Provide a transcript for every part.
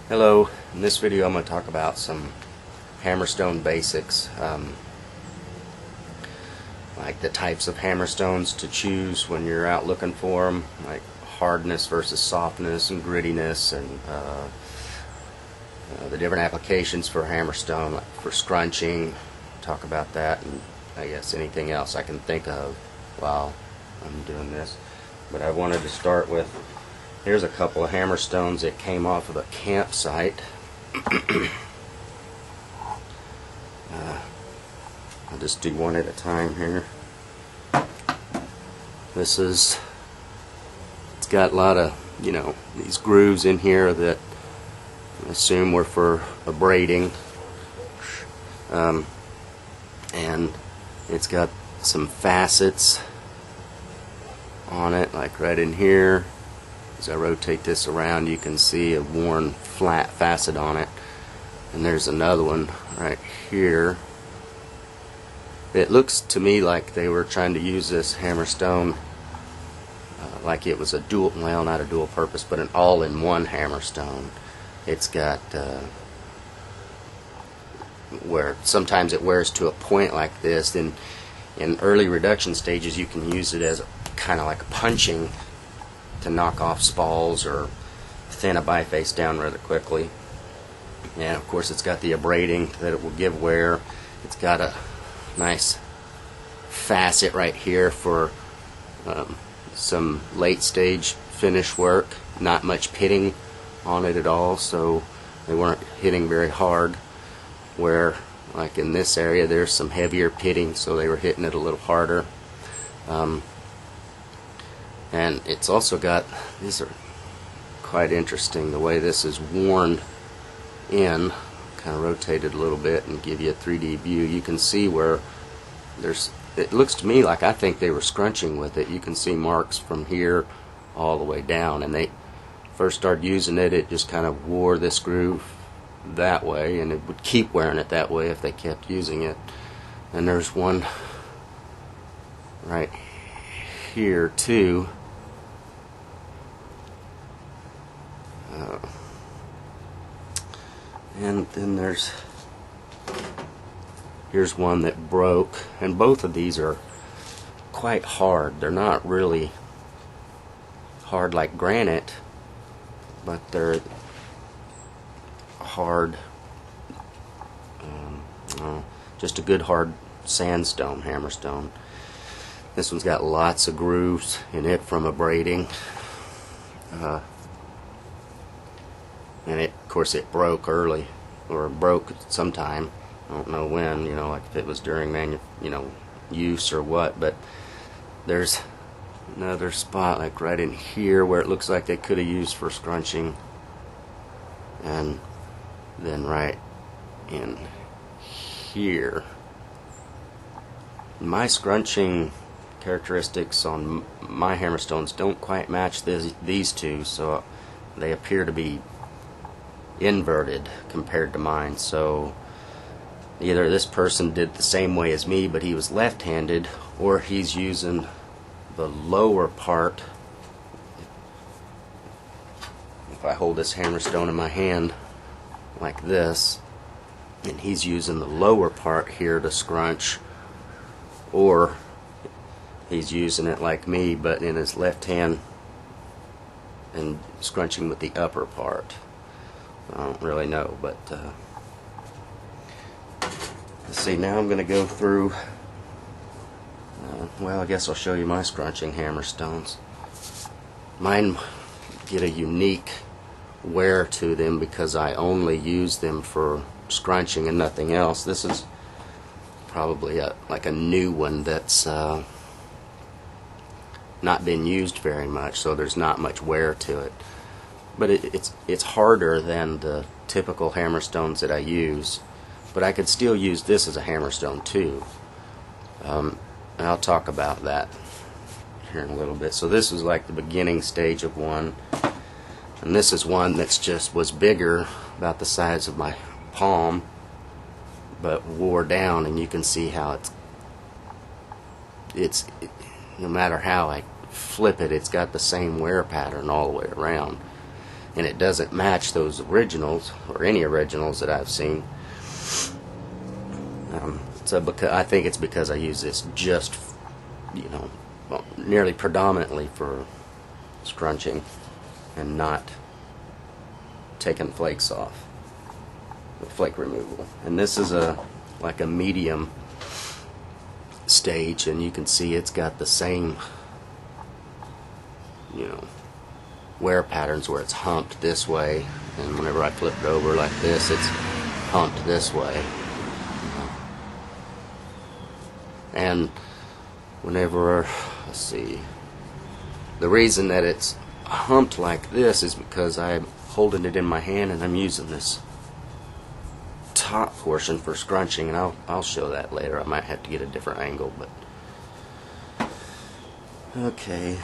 Hello, in this video I'm going to talk about some Hammerstone Basics, like the types of hammerstones to choose when you're out looking for them, like hardness versus softness and grittiness, and the different applications for hammerstone, like for scrunching. Talk about that, and I guess anything else I can think of while I'm doing this. But I wanted to start with, here's a couple of hammerstones that came off of a campsite. I'll just do one at a time here. It's got a lot of, these grooves in here that I assume were for abrading. And it's got some facets on it, like right in here. As I rotate this around, you can see a worn flat facet on it. And there's another one right here. It looks to me like they were trying to use this hammerstone like it was a dual, well, not a dual purpose, but an all-in-one hammerstone. It's got where sometimes it wears to a point like this. Then in early reduction stages you can use it as kind of like punching to knock off spalls or thin a biface down rather quickly. And of course it's got the abrading that it will give wear. It's got a nice facet right here for some late stage finish work. Not much pitting on it at all, so they weren't hitting very hard, where like in this area there's some heavier pitting, so they were hitting it a little harder. And it's also got, these are quite interesting, the way this is worn in. Kind of rotate it a little bit and give you a 3D view. You can see where there's, it looks to me like I think they were scrunching with it. You can see marks from here all the way down, and they first started using it, it just kind of wore this groove that way, and it would keep wearing it that way if they kept using it. And there's one right here too. And then here's one that broke, and both of these are quite hard. They're not really hard like granite, but they're hard, just a good hard sandstone hammerstone. This one's got lots of grooves in it from abrading, and of course it broke early, or broke sometime. I don't know when, like if it was during use or what. But there's another spot like right in here where it looks like they could have used for scrunching, and then right in here. My scrunching characteristics on my hammerstones don't quite match these two, so they appear to be inverted compared to mine. So either this person did the same way as me, but he was left-handed, or he's using the lower part. If I hold this hammerstone in my hand like this, and he's using the lower part here to scrunch, or he's using it like me but in his left hand and scrunching with the upper part. I don't really know, but let's see. Now I'm going to go through, well, I guess I'll show you my scrunching hammerstones. Mine get a unique wear to them because I only use them for scrunching and nothing else. This is probably like a new one that's not been used very much, so there's not much wear to it. But it's harder than the typical hammerstones that I use, but I could still use this as a hammerstone too. And I'll talk about that here in a little bit. So this is like the beginning stage of one, and this is one that's just was bigger, about the size of my palm, but wore down, and you can see how it's no matter how I flip it, it's got the same wear pattern all the way around. and it doesn't match those originals or any originals that I've seen. So because I think it's because I use this just, you know, well, nearly predominantly for scrunching and not taking flakes off, flake removal. And this is like a medium stage, and you can see it's got the same, you know, wear patterns where it's humped this way, and whenever I flip it over like this, it's humped this way. And whenever, let's see, the reason that it's humped like this is because I'm holding it in my hand and I'm using this top portion for scrunching, and I'll show that later. I might have to get a different angle, but okay.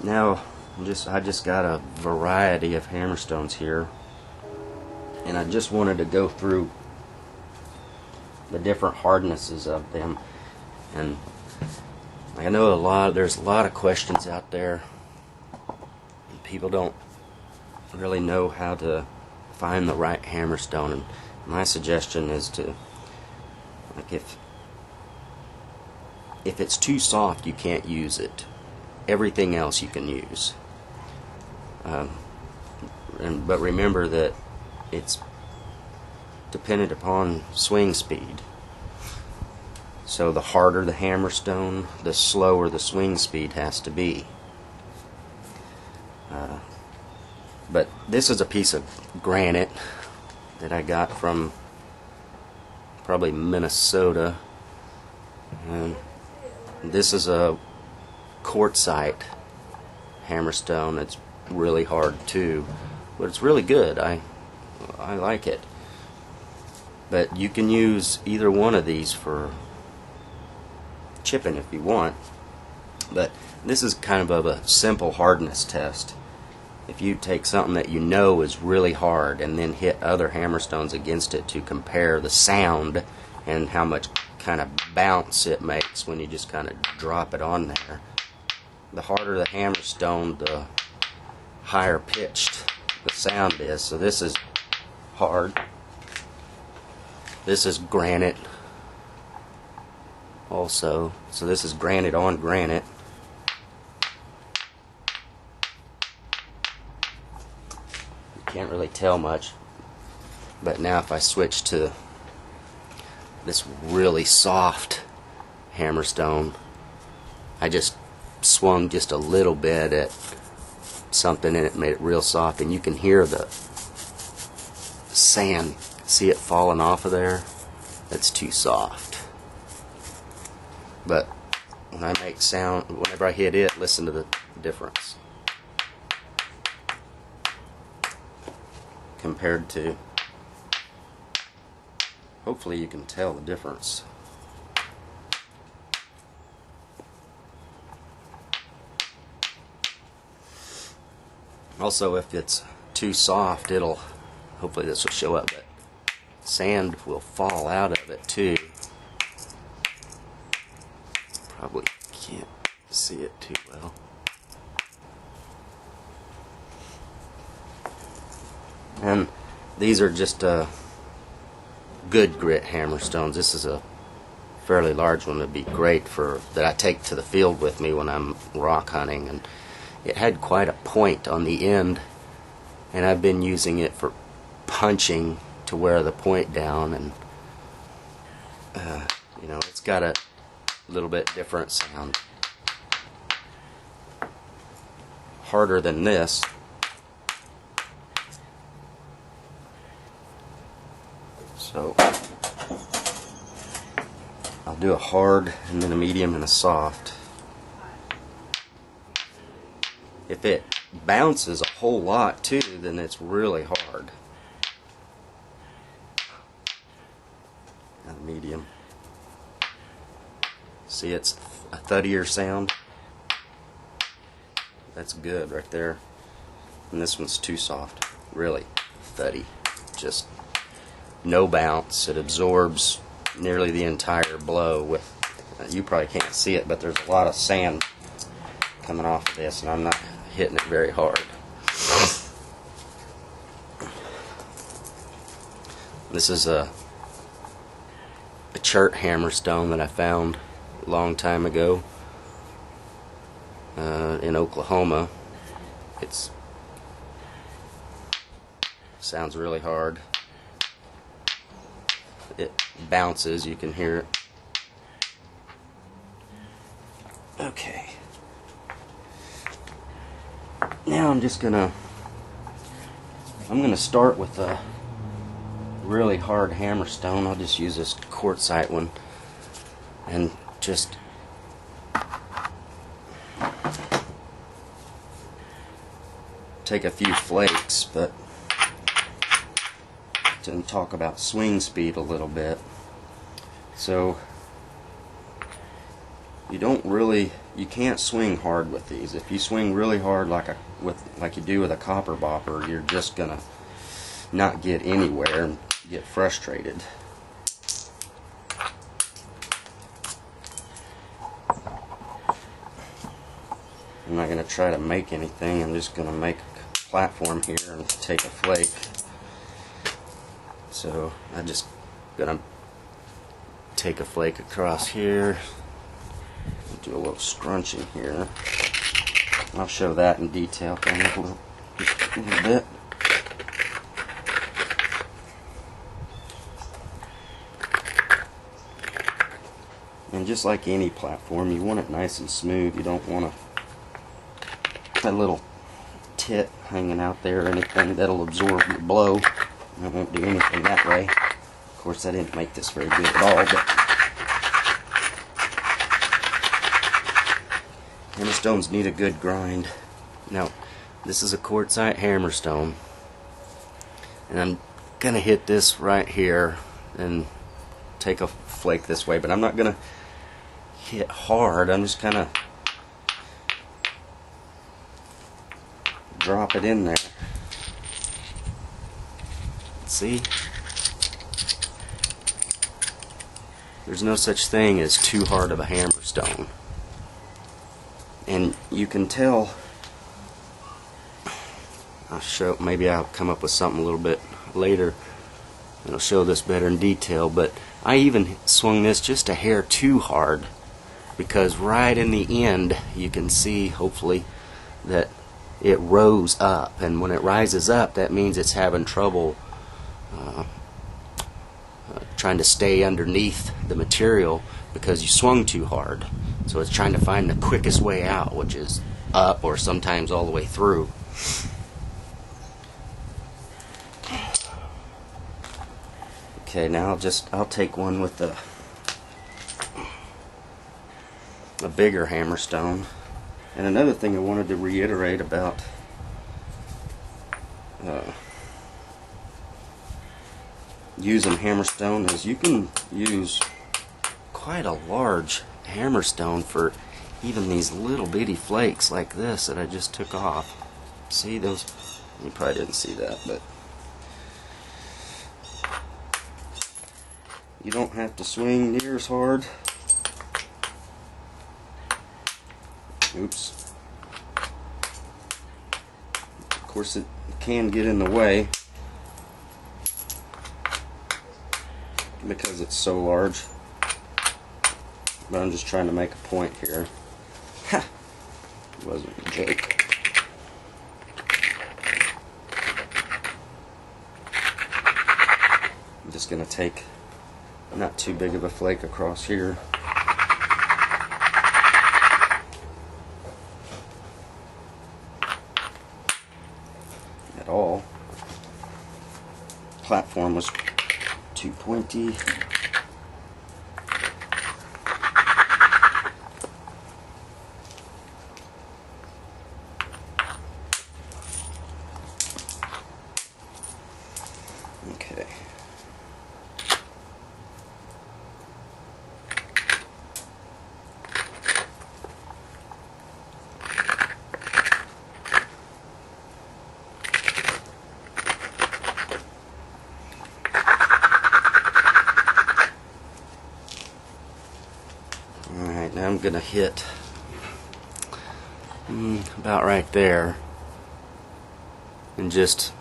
Now I just got a variety of hammerstones here, and I just wanted to go through the different hardnesses of them. And I know there's a lot of questions out there. People don't really know how to find the right hammerstone, and my suggestion is to, like, if it's too soft, you can't use it. Everything else you can use. But remember that it's dependent upon swing speed. So the harder the hammerstone, the slower the swing speed has to be. But this is a piece of granite that I got from probably Minnesota. And this is a Quartzite Hammerstone. It's really hard too, but it's really good. I like it. But you can use either one of these for chipping if you want, but this is kind of a simple hardness test. If you take something that you know is really hard and then hit other hammerstones against it to compare the sound and how much kind of bounce it makes when you just kind of drop it on there, the harder the hammerstone, the higher pitched the sound is. So this is hard. This is granite also. So this is granite on granite. You can't really tell much. But now if I switch to this really soft hammerstone, I just swung just a little bit at something and it made it real soft, and you can hear the sand, see it falling off of there. That's too soft. But when I make sound, whenever I hit it, listen to the difference compared to, hopefully you can tell the difference. Also, if it's too soft, hopefully this will show up, but sand will fall out of it too. Probably can't see it too well. And these are just good grit hammerstones. This is a fairly large one. That'd be great that I take to the field with me when I'm rock hunting, and it had quite a point on the end, and I've been using it for punching to wear the point down, and you know, it's got a little bit different sound. Harder than this. So I'll do a hard and then a medium and a soft. If it bounces a whole lot too, then it's really hard. And medium. See, it's a thuddier sound. That's good right there. And this one's too soft. Really thuddy. Just no bounce. It absorbs nearly the entire blow. With you probably can't see it, but there's a lot of sand coming off of this, and I'm not hitting it very hard. This is a chert hammerstone that I found a long time ago in Oklahoma. It's sounds really hard. It bounces, you can hear it. Okay. Now I'm gonna start with a really hard hammerstone. I'll just use this quartzite one and just take a few flakes, but to talk about swing speed a little bit. So you can't swing hard with these. If you swing really hard like you do with a copper bopper, you're just gonna not get anywhere and get frustrated. I'm not gonna try to make anything. I'm just gonna make a platform here and take a flake. So I'm just gonna take a flake across here. Do a little scrunching here. I'll show that in detail in a little bit. And just like any platform, you want it nice and smooth. You don't want a little tit hanging out there or anything that'll absorb your blow. I won't do anything that way. Of course, I didn't make this very good at all, but hammerstones need a good grind. Now, this is a quartzite hammerstone, and I'm gonna hit this right here and take a flake this way, but I'm not gonna hit hard. I'm just kinda drop it in there. See? There's no such thing as too hard of a hammerstone. And you can tell, maybe I'll come up with something a little bit later and I'll show this better in detail, but I even swung this just a hair too hard, because right in the end you can see, hopefully, that it rose up, and when it rises up, that means it's having trouble trying to stay underneath the material because you swung too hard. So it's trying to find the quickest way out, which is up or sometimes all the way through. Okay, now I'll take one with a bigger hammerstone. And another thing I wanted to reiterate about using hammerstone is you can use quite a large hammerstone for even these little bitty flakes like this that I just took off. See those? You probably didn't see that, but you don't have to swing near as hard. Oops. Of course it can get in the way because it's so large, but I'm just trying to make a point here. Ha! It wasn't a joke. I'm just going to take not too big of a flake across here. At all. Platform was too pointy. Okay. Alright, now I'm going to hit about right there and just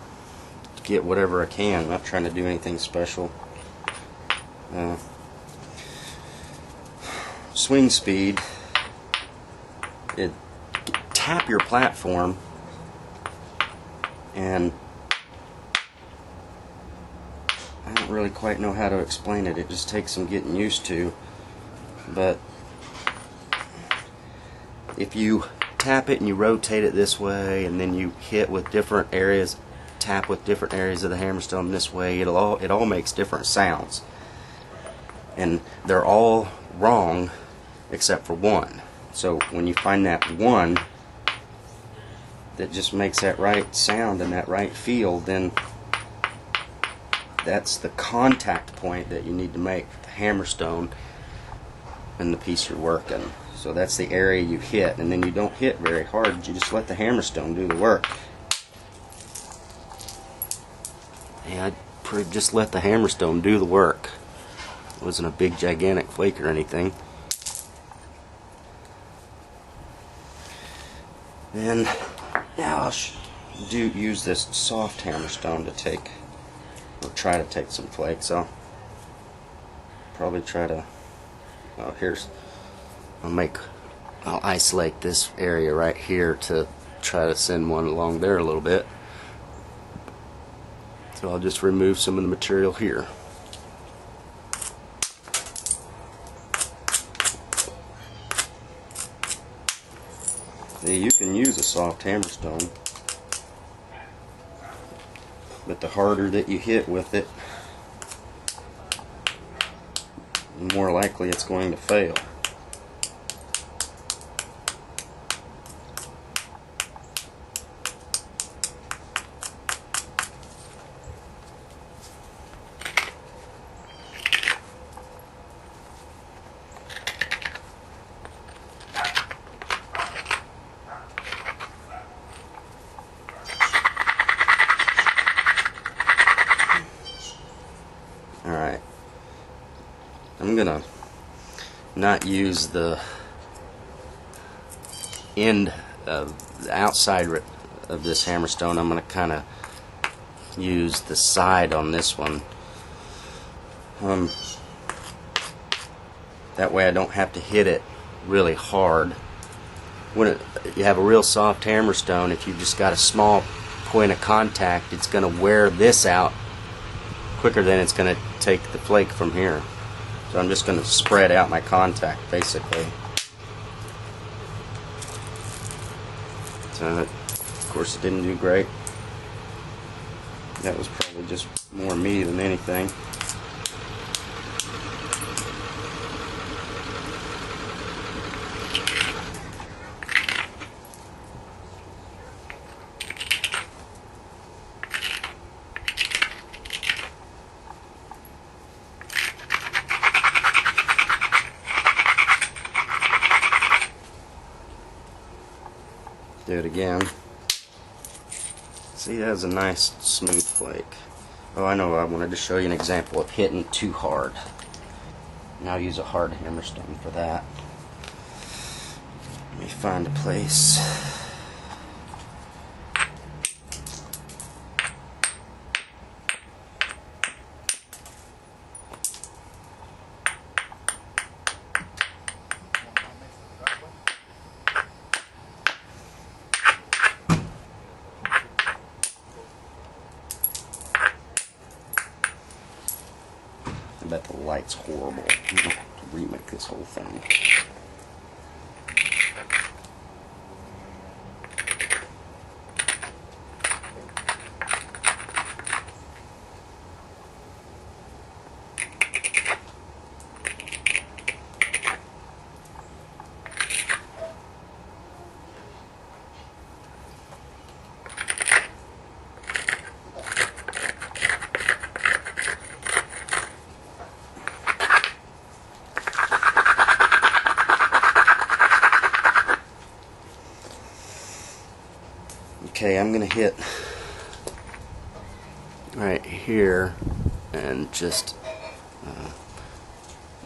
get whatever I can. I'm not trying to do anything special. Swing speed. Tap your platform, and I don't really quite know how to explain it. It just takes some getting used to. But if you tap it and you rotate it this way, and then you hit with different areas, tap with different areas of the hammerstone this way, it all makes different sounds, and they're all wrong except for one. So when you find that one that just makes that right sound and that right feel, then that's the contact point that you need to make the hammerstone and the piece you're working. So that's the area you hit, and then you don't hit very hard. You just let the hammerstone do the work. Yeah, I'd just let the hammerstone do the work. It wasn't a big gigantic flake or anything. And now I'll use this soft hammerstone to take, or try to take, some flakes. I'll probably try to, I'll isolate this area right here to try to send one along there a little bit. So I'll just remove some of the material here. You can use a soft hammerstone, but the harder that you hit with it, the more likely it's going to fail. Alright, I'm gonna not use the end of the outside of this hammerstone. I'm gonna kind of use the side on this one. That way I don't have to hit it really hard. When you have a real soft hammerstone, if you've just got a small point of contact, it's gonna wear this out quicker than it's going to take the flake from here. So I'm just going to spread out my contact, basically. So of course it didn't do great. That was probably just more me than anything. Do it again. See, that's a nice smooth flake. Oh, I know, I wanted to show you an example of hitting too hard. And I'll use a hard hammerstone for that. Let me find a place. I bet the light's horrible. I'm going to have to remake this whole thing. Okay, I'm going to hit right here and just,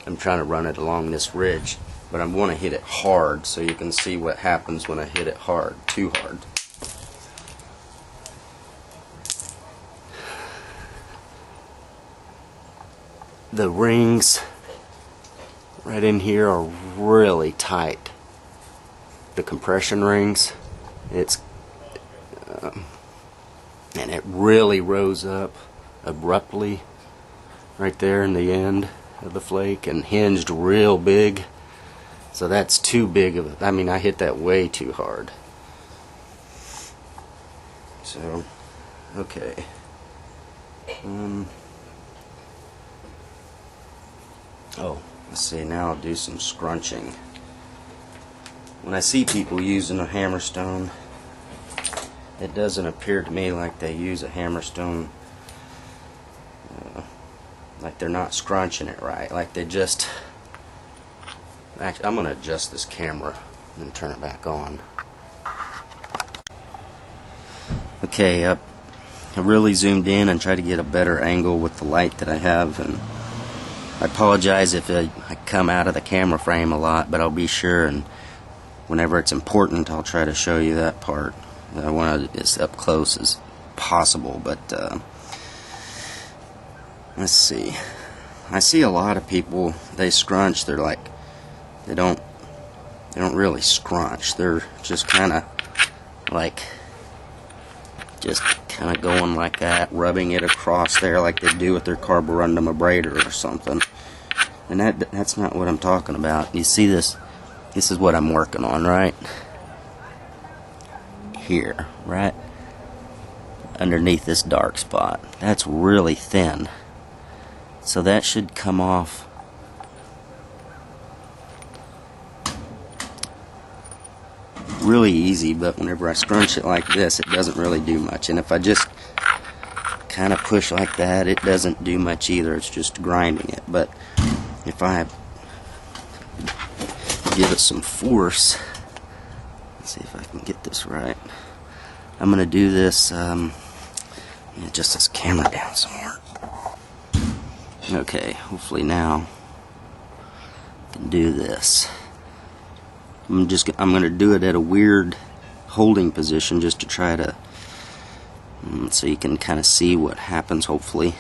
I'm trying to run it along this ridge, but I want to hit it hard so you can see what happens when I hit it hard, too hard. the rings right in here are really tight. The compression rings, and it really rose up abruptly right there in the end of the flake and hinged real big. So that's too big of a, I mean, I hit that way too hard. So, okay. Oh, let's see, now I'll do some scrunching. When I see people using a Hammerstone, it doesn't appear to me like they use a Hammerstone, like they're not scrunching it right, like they just, actually, I'm going to adjust this camera and turn it back on. Okay, I really zoomed in and tried to get a better angle with the light that I have, and I apologize if I come out of the camera frame a lot, but I'll be sure, and whenever it's important I'll try to show you that part. I want it as up close as possible, but let's see. I see a lot of people, they scrunch, they're like, they don't really scrunch, they're just kinda like, just kind of going like that, rubbing it across there like they do with their carborundum abrader or something. And that's not what I'm talking about. You see this? This is what I'm working on right here, right underneath this dark spot. That's really thin. So that should come off really easy, but whenever I scrunch it like this, it doesn't really do much. And if I just kind of push like that, it doesn't do much either. It's just grinding it. But if I give it some force, let's see if I can get this right. I'm going to do this, just this camera down some more. Okay, hopefully now I can do this. I'm going to do it at a weird holding position just to try to, so you can kind of see what happens, hopefully.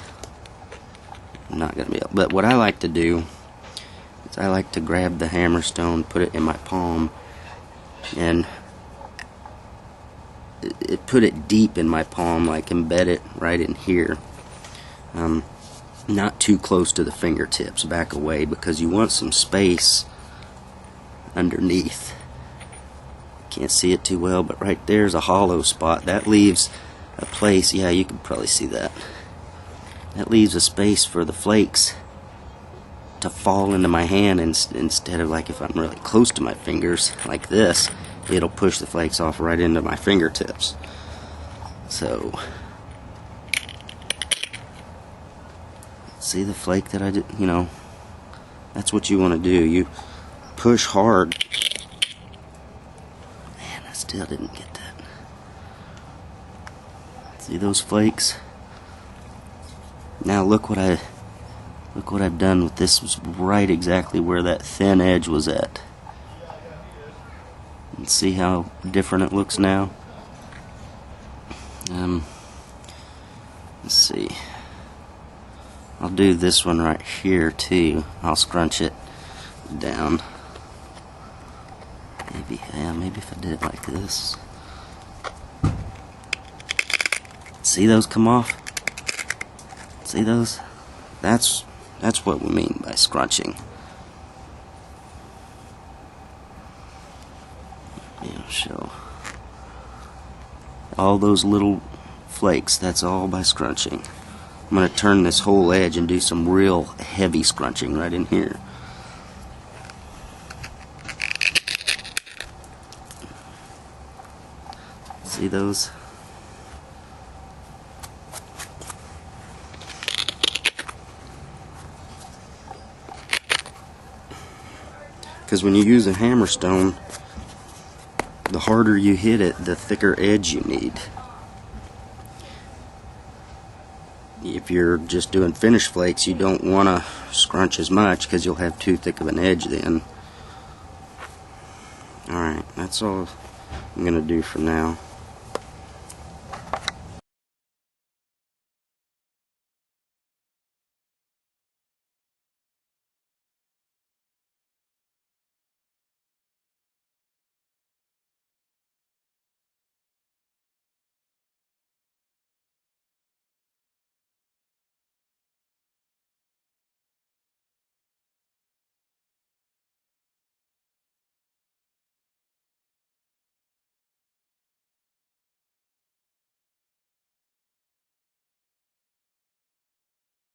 I'm not going to be able, but what I like to do is I like to grab the Hammerstone, put it in my palm, and put it deep in my palm, like embed it right in here. Not too close to the fingertips, back away, because you want some space underneath. Can't see it too well, but right there's a hollow spot. That leaves a place, yeah, you can probably see that. That leaves a space for the flakes to fall into my hand, instead of, like, if I'm really close to my fingers like this, it'll push the flakes off right into my fingertips. So see the flake that I did, you know, that's what you want to do. You push hard. Man, I still didn't get that. See those flakes? Now look what I've done with this. Was right exactly where that thin edge was at. And see how different it looks now? Let's see. I'll do this one right here too. I'll scrunch it down. Maybe if I did it like this. See those come off? See those? That's what we mean by scrunching. Yeah, show all those little flakes. That's all by scrunching. I'm going to turn this whole edge and do some real heavy scrunching right in here. See those? Because when you use a Hammerstone, the harder you hit it, the thicker edge you need. If you're just doing finished flakes, you don't want to scrunch as much because you'll have too thick of an edge then. Alright, that's all I'm going to do for now.